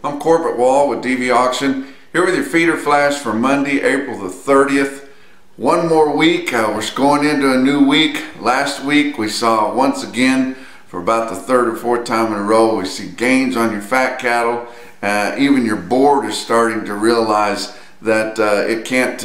I'm Corbett Wall with DV Auction, here with your feeder flash for Monday, April the 30th. One more week, we're going into a new week. Last week we saw once again, for about the third or fourth time in a row, we see gains on your fat cattle. Even your board is starting to realize that it can't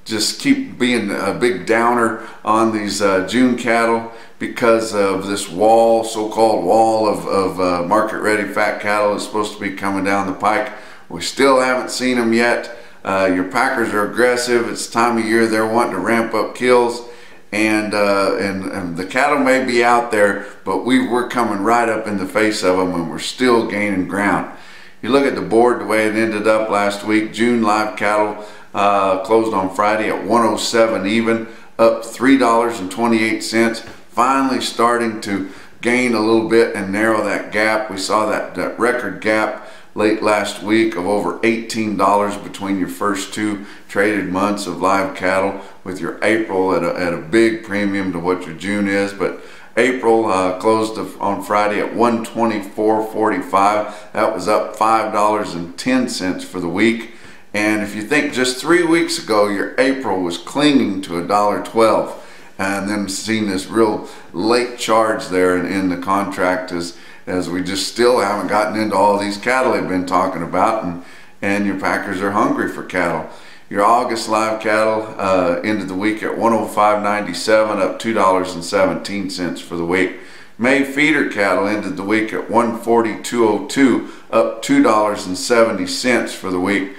just keep being a big downer on these June cattle because of this wall, so-called wall of market-ready fat cattle is supposed to be coming down the pike. We still haven't seen them yet. Your packers are aggressive. It's time of year they're wanting to ramp up kills, and the cattle may be out there, but we're coming right up in the face of them, and we're still gaining ground. You look at the board the way it ended up last week. June live cattle closed on Friday at 107 even, up $3.28. Finally starting to gain a little bit and narrow that gap. We saw that record gap late last week of over $18 between your first two traded months of live cattle, with your April at a big premium to what your June is. But April closed on Friday at 124.45. That was up $5.10 for the week. And if you think just 3 weeks ago your April was clinging to $1.12, and then seeing this real late charge there in the contract as we just still haven't gotten into all these cattle they've been talking about, and your packers are hungry for cattle. Your August live cattle ended the week at 105.97, up $2.17 for the week. May feeder cattle ended the week at 142.02, up $2.70 for the week.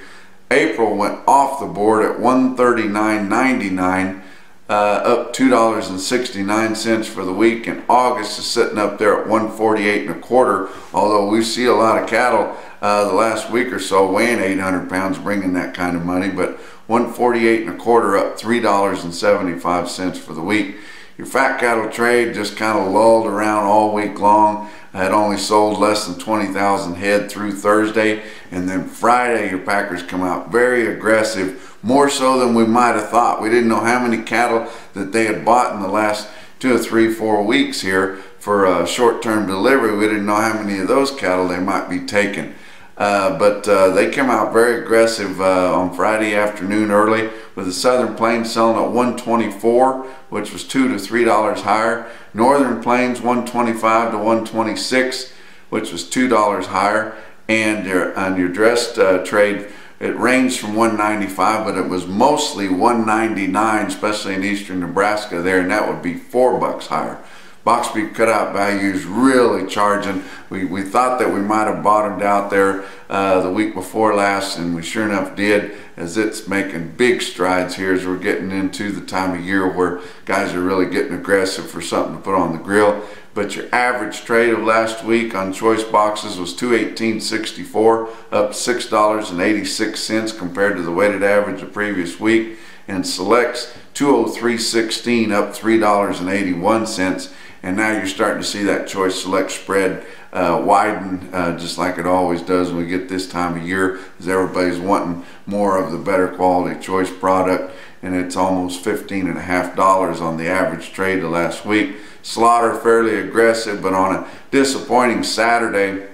April went off the board at 139.99, up $2.69 for the week, and August is sitting up there at 148.25. Although we see a lot of cattle the last week or so weighing 800 pounds, bringing that kind of money, but 148.25, up $3.75 for the week. Your fat cattle trade just kind of lulled around all week long. I had only sold less than 20,000 head through Thursday, and then Friday your packers come out very aggressive, more so than we might have thought. We didn't know how many cattle that they had bought in the last 2 or 3, 4 weeks here for short-term delivery. We didn't know how many of those cattle they might be taking. But they came out very aggressive on Friday afternoon early, with the Southern Plains selling at 124, which was $2 to $3 higher. Northern Plains 125 to 126, which was $2 higher. And on your dressed trade, it ranged from 195, but it was mostly 199, especially in eastern Nebraska there, and that would be $4 higher. Box beef cutout values really charging. We thought that we might have bottomed out there the week before last, and we sure enough did, as it's making big strides here as we're getting into the time of year where guys are really getting aggressive for something to put on the grill. But your average trade of last week on choice boxes was $218.64, up $6.86 compared to the weighted average the previous week, and selects $203.16, up $3.81. And now you're starting to see that choice select spread widen, just like it always does when we get this time of year, as everybody's wanting more of the better quality choice product, and it's almost $15.50 on the average trade of last week. Slaughter fairly aggressive, but on a disappointing Saturday,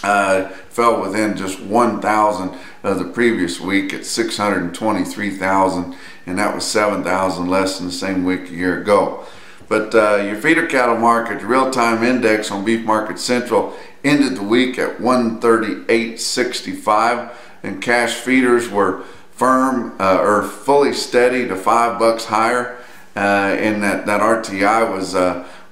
fell within just 1,000 of the previous week at 623,000, and that was 7,000 less than the same week a year ago. But your feeder cattle market, the real-time index on Beef Market Central, ended the week at 138.65, and cash feeders were firm or fully steady to $5 higher, and that RTI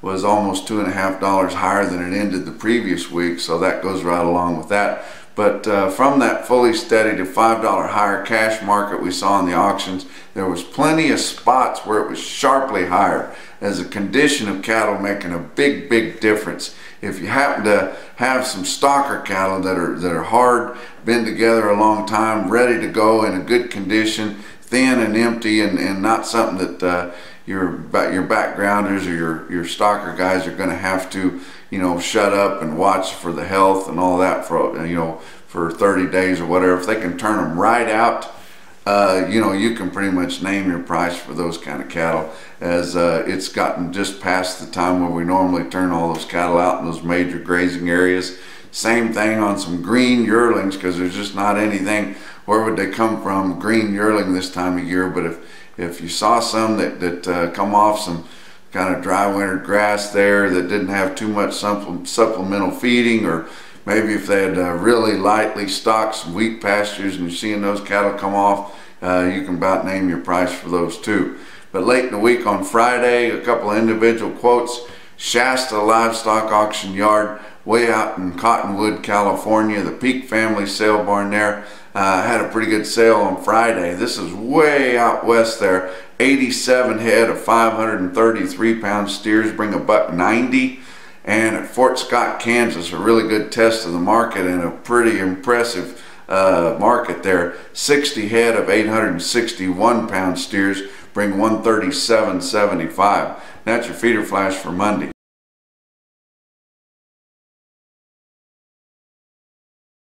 was almost $2.50 higher than it ended the previous week, so that goes right along with that. But from that fully steady to $5 higher cash market we saw in the auctions, there was plenty of spots where it was sharply higher, as a condition of cattle making a big difference. If you happen to have some stocker cattle that are hard, been together a long time, ready to go, in a good condition, thin and empty, and not something that your backgrounders or your stocker guys are going to have to, shut up and watch for the health and all that for, for 30 days or whatever. If they can turn them right out, you can pretty much name your price for those kind of cattle, as it's gotten just past the time where we normally turn all those cattle out in those major grazing areas Same thing on some green yearlings, because there's just not anything. Where would they come from, green yearling this time of year? But if you saw some that come off some kind of dry winter grass there that didn't have too much supplemental feeding, or maybe if they had really lightly stocked some wheat pastures and you're seeing those cattle come off, you can about name your price for those too. But late in the week on Friday, a couple of individual quotes. Shasta Livestock Auction Yard, way out in Cottonwood, California, the Peak Family Sale Barn there, had a pretty good sale on Friday. This is way out west there. 87 head of 533-pound steers bring $1.90. And at Fort Scott, Kansas, a really good test of the market and a pretty impressive market there. 60 head of 861-pound steers bring $137.75. That's your feeder flash for Monday.